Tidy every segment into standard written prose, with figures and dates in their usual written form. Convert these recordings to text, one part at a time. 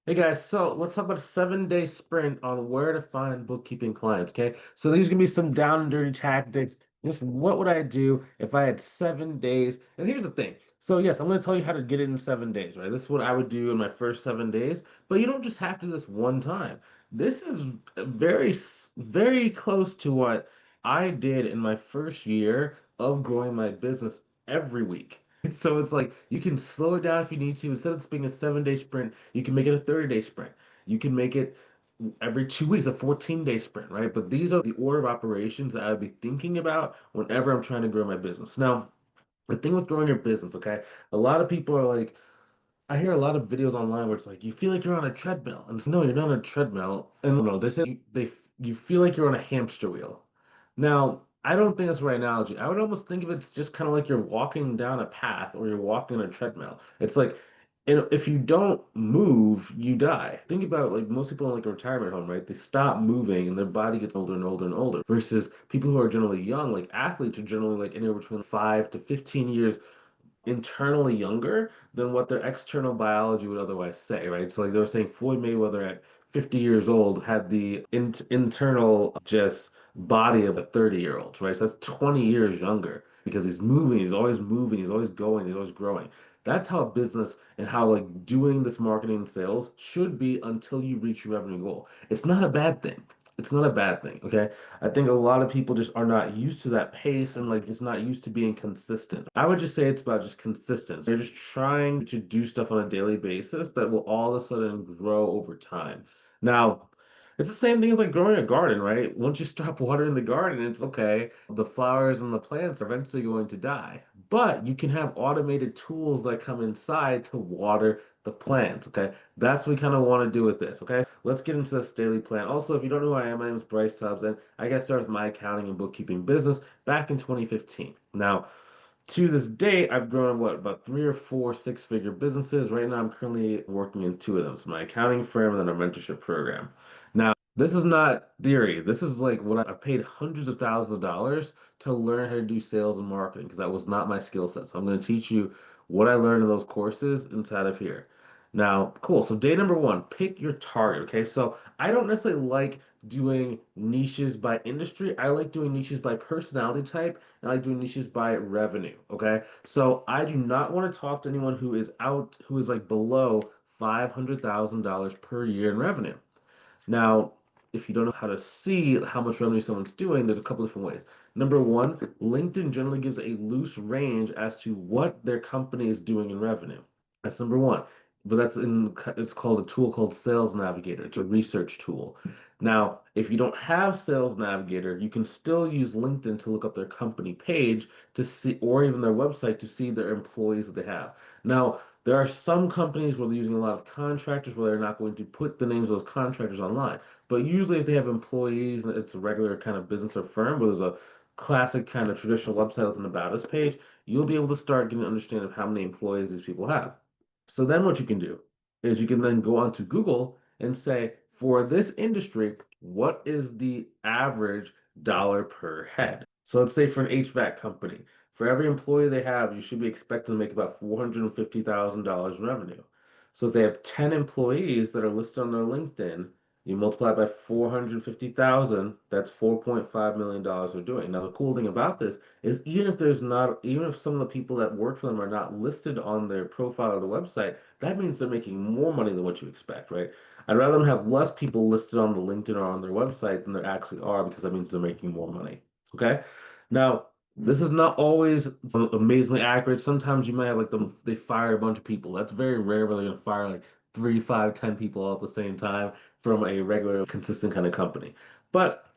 Hey guys, so let's talk about a 7-day sprint on where to find bookkeeping clients. Okay, so these are gonna be some down and dirty tactics. Just what would I do if I had 7 days? And here's the thing. So yes, I'm gonna tell you how to get it in 7 days, right? This is what I would do in my first 7 days, but you don't just have to do this one time. This is very close to what I did in my first year of growing my business every week. So it's like you can slow it down if you need to. Instead of this being a 7-day sprint, you can make it a 30-day sprint. You can make it every 2 weeks, a 14-day sprint, right? But these are the order of operations that I would be thinking about whenever I'm trying to grow my business. Now, the thing with growing your business, okay? A lot of people are like, I hear a lot of videos online where it's like you feel like you're on a treadmill, and it's, no, you're not on a treadmill. And no, they say you feel like you're on a hamster wheel. Now, I don't think that's the right analogy. I would almost think of it as just kind of like you're walking down a path or you're walking on a treadmill. It's like, if you don't move, you die. Think about like most people in like a retirement home, right? They stop moving and their body gets older and older and older. Versus people who are generally young, like athletes are generally like anywhere between 5 to 15 years internally younger than what their external biology would otherwise say, right? So like they were saying Floyd Mayweather at 50 years old had the internal just body of a 30-year-old, right? So that's 20 years younger because moving, he's always going, he's always growing. That's how business and how like doing this marketing and sales should be until you reach your revenue goal. It's not a bad thing. It's not a bad thing, okay? I think a lot of people just are not used to that pace and like just not used to being consistent. I would just say it's about just consistency. They're just trying to do stuff on a daily basis that will all of a sudden grow over time. Now, it's the same thing as like growing a garden, right? Once you stop watering the garden, it's okay. The flowers and the plants are eventually going to die. But you can have automated tools that come inside to water the plants, okay? That's what we kind of want to do with this, okay? Let's get into this daily plan. Also, if you don't know who I am, my name is Bryce Tubbs, and I got started my accounting and bookkeeping business back in 2015. Now, to this day, I've grown what about three or four six-figure businesses. Right now, I'm currently working in two of them. So my accounting firm and then our mentorship program. Now, this is not theory. This is like what I paid hundreds of thousands of dollars to learn how to do sales and marketing because that was not my skill set. So I'm going to teach you what I learned in those courses inside of here. Now, cool. So day number one, pick your target. Okay. So I don't necessarily like doing niches by industry. I like doing niches by personality type and I like doing niches by revenue. Okay. So I do not want to talk to anyone who is like below $500,000 per year in revenue. Now, if you don't know how to see how much revenue someone's doing, there's a couple different ways. Number one, LinkedIn generally gives a loose range as to what their company is doing in revenue. That's number one. But it's called a tool called Sales Navigator. It's a research tool. Now, if you don't have Sales Navigator, you can still use LinkedIn to look up their company page to see, or even their website to see their employees that they have. Now, there are some companies where they're using a lot of contractors where they're not going to put the names of those contractors online. But usually, if they have employees and it's a regular kind of business or firm where there's a classic kind of traditional website with an About Us page, you'll be able to start getting an understanding of how many employees these people have. So then what you can do is you can then go onto Google and say, for this industry, what is the average dollar per head? So let's say for an HVAC company, for every employee they have, you should be expected to make about $450,000 in revenue. So if they have 10 employees that are listed on their LinkedIn, you multiply it by 450,000, that's $4.5 million they're doing. Now, the cool thing about this is even if some of the people that work for them are not listed on their profile or the website, that means they're making more money than what you expect, right? I'd rather them have less people listed on the LinkedIn or on their website than there actually are because that means they're making more money. Okay. Now, this is not always amazingly accurate. Sometimes you might have like they fired a bunch of people. That's very rare where they're gonna fire like three, five, 10 people all at the same time from a regular, consistent kind of company. But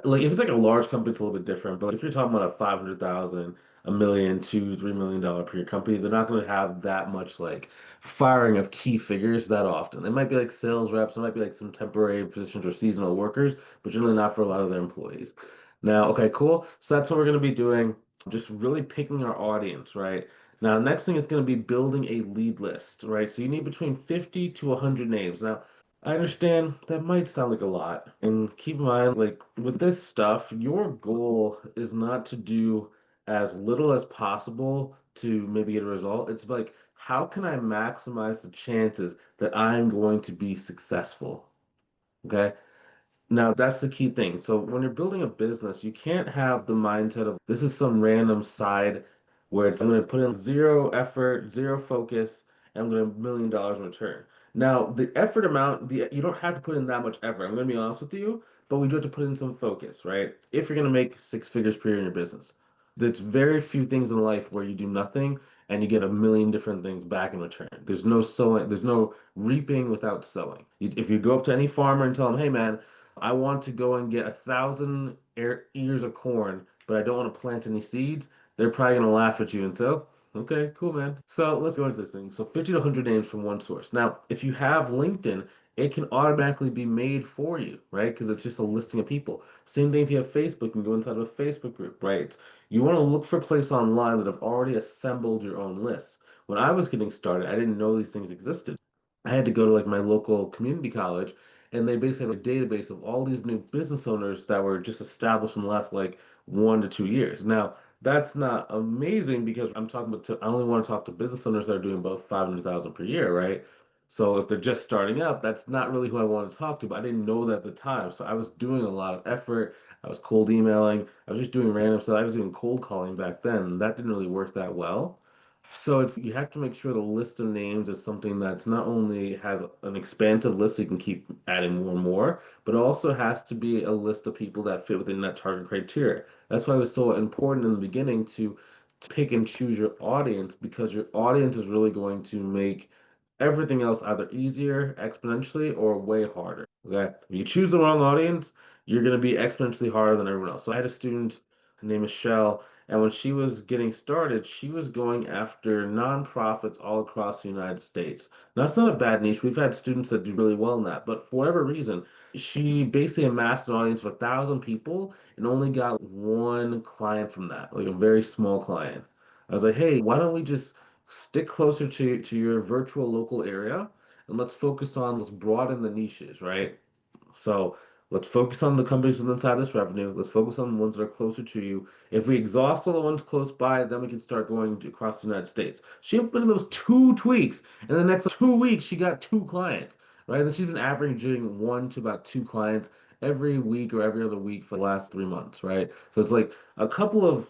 like if it's like a large company, it's a little bit different. But like, if you're talking about a 500,000, a million, $2, $3 million per year company, they're not going to have that much like firing of key figures that often. It might be like sales reps, it might be like some temporary positions or seasonal workers, but generally not for a lot of their employees. Now, okay, cool. So that's what we're going to be doing. Just really picking our audience, right? Now, next thing is going to be building a lead list, right? So you need between 50 to 100 names. Now, I understand that might sound like a lot. And keep in mind, like with this stuff, your goal is not to do as little as possible to maybe get a result. It's like how can I maximize the chances that I'm going to be successful? Okay. Now, that's the key thing. So, when you're building a business, you can't have the mindset of this is some random side where it's I'm going to put in zero effort, zero focus, and I'm going to $1 million in return. Now, the effort amount, you don't have to put in that much effort. I'm going to be honest with you, but we do have to put in some focus, right? If you're going to make 6 figures per year in your business, there's very few things in life where you do nothing and you get a million different things back in return. There's no sowing, there's no reaping without sowing. If you go up to any farmer and tell them, hey man, I want to go and get 1,000 ears of corn, but I don't want to plant any seeds, they're probably going to laugh at you and say, "Oh, okay, cool, man." So let's go into this thing. So 50 to 100 names from one source. Now, if you have LinkedIn, it can automatically be made for you, right? Because it's just a listing of people. Same thing if you have Facebook, you can go inside of a Facebook group, right? You want to look for a place online that have already assembled your own lists. When I was getting started, I didn't know these things existed. I had to go to like my local community college, and they basically have a database of all these new business owners that were just established in the last like 1 to 2 years. Now, that's not amazing because I'm talking about I only want to talk to business owners that are doing about 500,000 per year, right? So if they're just starting up, that's not really who I want to talk to, but I didn't know that at the time. So I was doing a lot of effort. I was cold emailing. I was just doing random stuff. I was doing cold calling back then. That didn't really work that well. So it's you have to make sure the list of names is something that's not only has an expansive list so you can keep adding more and more, but also has to be a list of people that fit within that target criteria. That's why it was so important in the beginning to pick and choose your audience because your audience is really going to make everything else either easier exponentially or way harder. Okay. If you choose the wrong audience, you're going to be exponentially harder than everyone else. So I had a student named Michelle, and when she was getting started, she was going after nonprofits all across the United States. Now, that's not a bad niche. We've had students that do really well in that, but for whatever reason, she basically amassed an audience of 1,000 people and only got one client from that, like a very small client. I was like, hey, why don't we just stick closer to your virtual local area and let's broaden the niches, right? So let's focus on the companies with inside this revenue. Let's focus on the ones that are closer to you. If we exhaust all the ones close by, then we can start going across the United States. She implemented those 2 tweaks, and the next 2 weeks she got 2 clients, right? And she's been averaging 1 to about 2 clients every week or every other week for the last 3 months, right? So it's like a couple of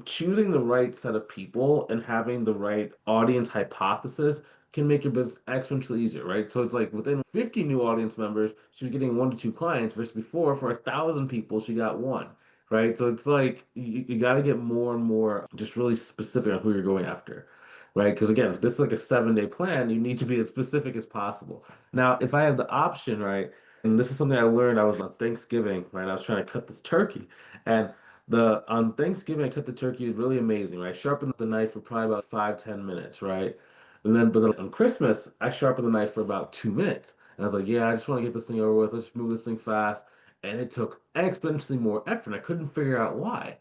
choosing the right set of people and having the right audience hypothesis can make your business exponentially easier, right? So it's like within 50 new audience members, she was getting 1 to 2 clients versus before for 1,000 people, she got one, right? So it's like you got to get more and more just really specific on who you're going after, right? Because again, if this is like a 7 day plan, you need to be as specific as possible. Now, if I have the option, right, and this is something I learned, I was on Thanksgiving, right? I was trying to cut this turkey, and the on Thanksgiving, I cut the turkey. It was really amazing, right? I sharpened the knife for probably about 5, 10 minutes, right? But then on Christmas, I sharpened the knife for about 2 minutes. And I was like, yeah, I just want to get this thing over with. Let's move this thing fast. And it took exponentially more effort. I couldn't figure out why.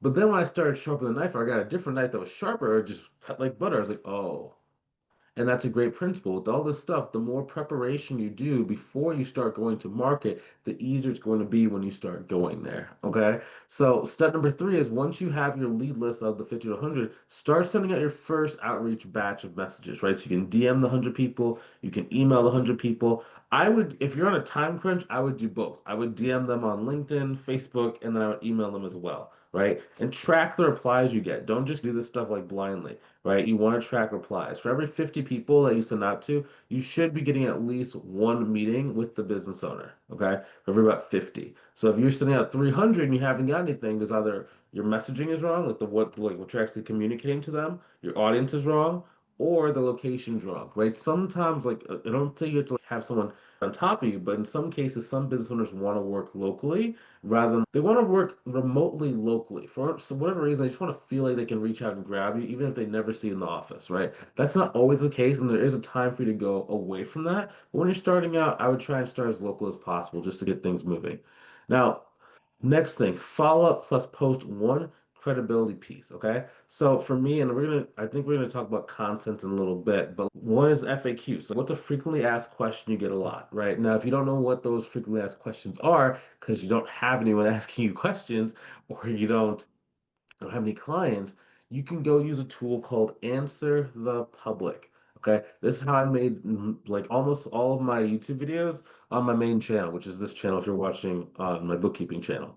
But then when I started sharpening the knife, I got a different knife that was sharper, it just cut like butter. I was like, oh. And that's a great principle. With all this stuff, the more preparation you do before you start going to market, the easier it's going to be when you start going there. Okay. So, step number 3 is once you have your lead list of the 50 to 100, start sending out your first outreach batch of messages, right? So, you can DM the 100 people, you can email the 100 people. I would, if you're on a time crunch, I would do both. I would DM them on LinkedIn, Facebook, and then I would email them as well, right? And track the replies you get. Don't just do this stuff like blindly, right? You want to track replies. For every 50 people that you send out to, you should be getting at least one meeting with the business owner, okay? For every about 50. So if you're sending out 300 and you haven't got anything, there's either your messaging is wrong, like what you're actually communicating to them, your audience is wrong, or the location's wrong, right? Sometimes, like, I don't say you have to have someone on top of you, but in some cases, some business owners want to work locally rather than they want to work remotely locally for whatever reason. They just want to feel like they can reach out and grab you even if they never see you in the office, right? That's not always the case, and there is a time for you to go away from that, but when you're starting out, I would try and start as local as possible just to get things moving. Now, next thing, follow up plus post one credibility piece. Okay. So for me, and I think we're gonna talk about content in a little bit, but one is FAQ. So what's a frequently asked question you get a lot, right? Now, if you don't know what those frequently asked questions are, because you don't have anyone asking you questions, or you don't have any clients, you can go use a tool called Answer the Public. Okay, this is how I made like almost all of my YouTube videos on my main channel, which is this channel if you're watching on my bookkeeping channel.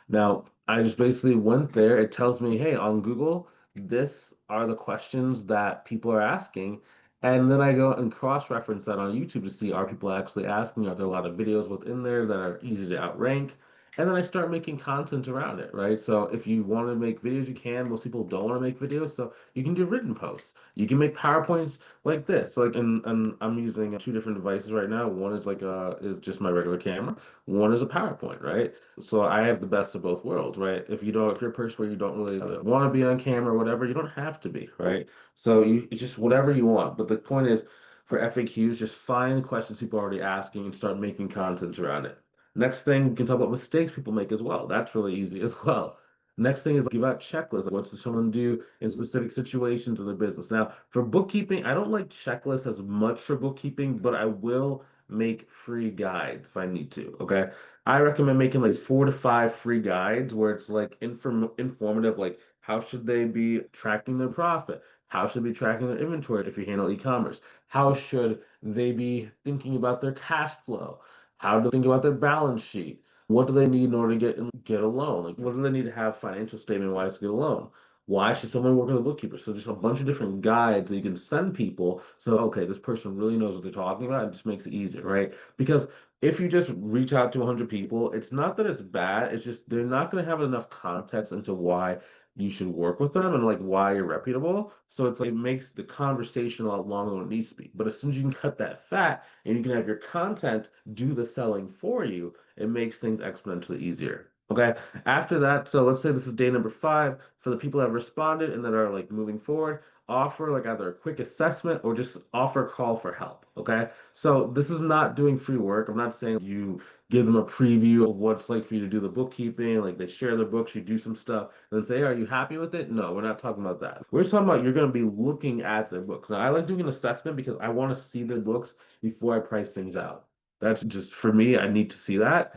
Now, I just basically went there. It tells me, hey, on Google, this are the questions that people are asking. And then I go and cross-reference that on YouTube to see are people actually asking? Are there a lot of videos within there that are easy to outrank? And then I start making content around it, right? So if you want to make videos, you can. Most people don't want to make videos, so you can do written posts. You can make PowerPoints like this. Like, and I'm using two different devices right now. One is like is just my regular camera. One is a PowerPoint, right? So I have the best of both worlds, right? If you're a person where you don't really want to be on camera or whatever, you don't have to be, right? So it's just whatever you want. But the point is, for FAQs, just find questions people are already asking and start making content around it. Next thing, we can talk about mistakes people make as well. That's really easy as well. Next thing is give out checklists. What does someone do in specific situations in their business? Now, for bookkeeping, I don't like checklists as much for bookkeeping, but I will make free guides if I need to. Okay. I recommend making like 4 to 5 free guides where it's like informative, like how should they be tracking their profit? How should they be tracking their inventory if you handle e-commerce? How should they be thinking about their cash flow? How do they think about their balance sheet? What do they need in order to get a loan? Like what do they need to have financial statement wise to get a loan? Why should someone work with a bookkeeper? So just a bunch of different guides that you can send people. So okay, this person really knows what they're talking about. It just makes it easier, right? Because if you just reach out to 100 people, it's not that it's bad. It's just they're not going to have enough context into why you should work with them and like why you're reputable. So it's like it makes the conversation a lot longer than it needs to be. But as soon as you can cut that fat and you can have your content do the selling for you, it makes things exponentially easier. Okay. After that, so let's say this is day number 5 for the people that have responded and that are like moving forward, offer like either a quick assessment or just offer a call for help. Okay. So this is not doing free work. I'm not saying you give them a preview of what it's like for you to do the bookkeeping, like they share their books, you do some stuff, and then say, hey, are you happy with it? No, we're not talking about that. We're just talking about you're going to be looking at their books. Now, I like doing an assessment because I want to see their books before I price things out. That's just for me, I need to see that.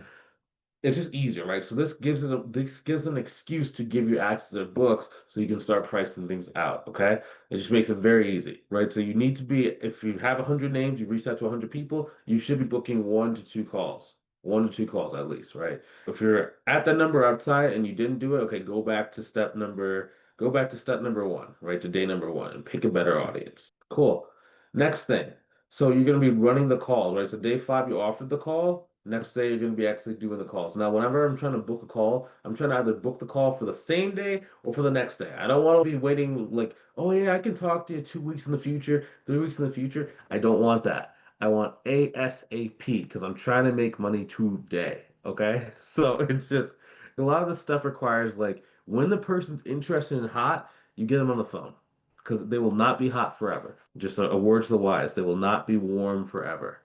It's just easier, right? So this gives an excuse to give you access to books so you can start pricing things out. Okay. It just makes it very easy, right? So you need to be, if you have 100 names, you reach out to 100 people, you should be booking 1 to 2 calls. 1 to 2 calls at least, right? If you're at that number outside and you didn't do it, okay, go back to step number 1, right? To day number 1 and pick a better audience. Cool. Next thing. So you're going to be running the calls, right? So day 5, you offered the call. Next day, you're going to be actually doing the calls. Now, whenever I'm trying to book a call, I'm trying to either book the call for the same day or for the next day. I don't want to be waiting like, oh yeah, I can talk to you 2 weeks in the future, 3 weeks in the future. I don't want that. I want ASAP because I'm trying to make money today. Okay. So it's just a lot of this stuff requires like when the person's interested and hot, you get them on the phone because they will not be hot forever. Just a word to the wise, they will not be warm forever.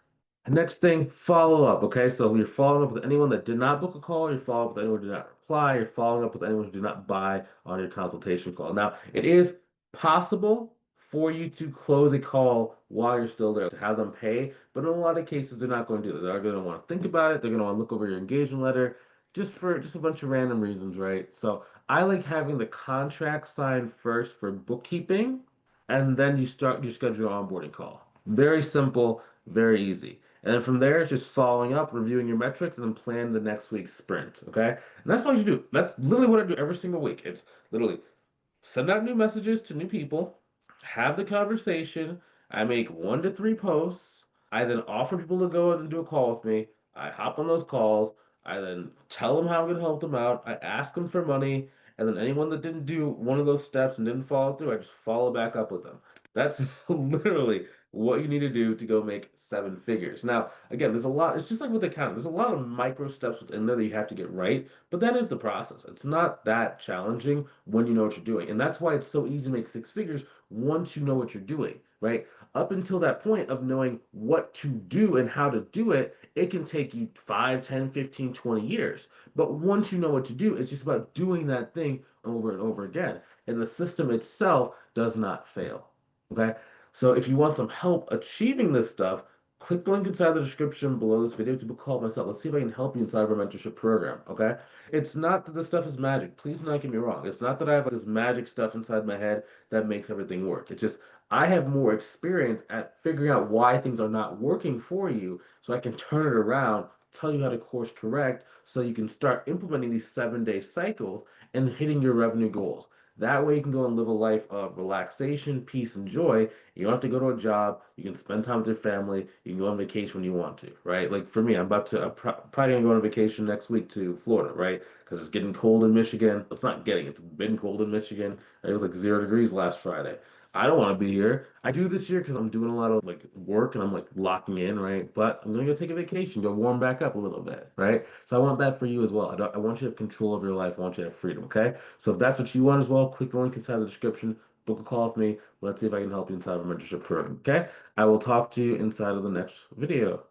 Next thing, follow up. Okay, so you're following up with anyone that did not book a call, you're following up with anyone who did not reply, you're following up with anyone who did not buy on your consultation call. Now, it is possible for you to close a call while you're still there to have them pay, but in a lot of cases, they're not going to do that. They're going to want to think about it, they're going to want to look over your engagement letter just a bunch of random reasons, right? So I like having the contract signed first for bookkeeping, and then you start your schedule onboarding call. Very simple, very easy. And then from there, it's just following up, reviewing your metrics, and then plan the next week's sprint. Okay. And that's all you do. That's literally what I do every single week. It's literally send out new messages to new people, have the conversation. I make 1 to 3 posts. I then offer people to go and do a call with me. I hop on those calls. I then tell them how I'm going to help them out. I ask them for money. And then anyone that didn't do one of those steps and didn't follow through, I just follow back up with them. That's literally what you need to do to go make 7 figures. Now, again, there's a lot, it's just like with accounting, there's a lot of micro steps within there that you have to get right, but that is the process. It's not that challenging when you know what you're doing. And that's why it's so easy to make 6 figures once you know what you're doing, right? Up until that point of knowing what to do and how to do it, it can take you 5, 10, 15, 20 years. But once you know what to do, it's just about doing that thing over and over again. And the system itself does not fail. Okay. So if you want some help achieving this stuff, click the link inside the description below this video to book a call with myself. Let's see if I can help you inside of our mentorship program, okay? It's not that this stuff is magic. Please do not get me wrong. It's not that I have this magic stuff inside my head that makes everything work. It's just I have more experience at figuring out why things are not working for you so I can turn it around, tell you how to course correct so you can start implementing these 7-day cycles and hitting your revenue goals. That way you can go and live a life of relaxation, peace, and joy. You don't have to go to a job. You can spend time with your family. You can go on vacation when you want to, right? Like for me, I'm probably gonna go on vacation next week to Florida, right? Because it's getting cold in Michigan. It's not getting, it's been cold in Michigan. It was like 0 degrees last Friday. I don't want to be here. I do this year because I'm doing a lot of like work and I'm like locking in, right? But I'm gonna go take a vacation, go warm back up a little bit, right? So I want that for you as well. I want you to have control of your life. I want you to have freedom, okay? So if that's what you want as well, click the link inside the description, book a call with me. Let's see if I can help you inside of a mentorship program, okay? I will talk to you inside of the next video.